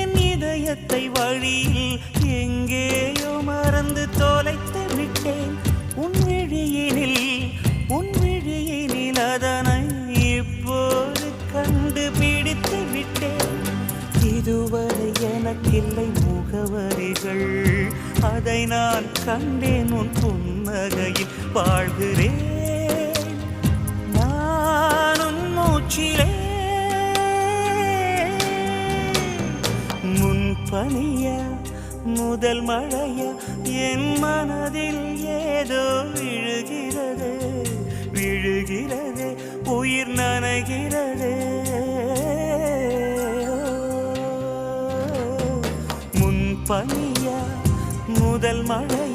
என் இதயத்தை வழியில் எங்கேயோ மறந்து தொலைத்து விட்டேன். உன் விழியினில் அதனை இப்போது கண்டுபிடித்து விட்டேன். இதுவரை எனக்கில்லை முகவரிகள், அதை நான் கண்டேன் உன் புன்னகையில். வாழ்கிறேன் நானும் மூச்சிலே. முன்பனியா முதல் மழையா என் மனதில் ஏதோ விழுகிறது, உயிர் நனைகிறது. முன்பனியா முதல் மழை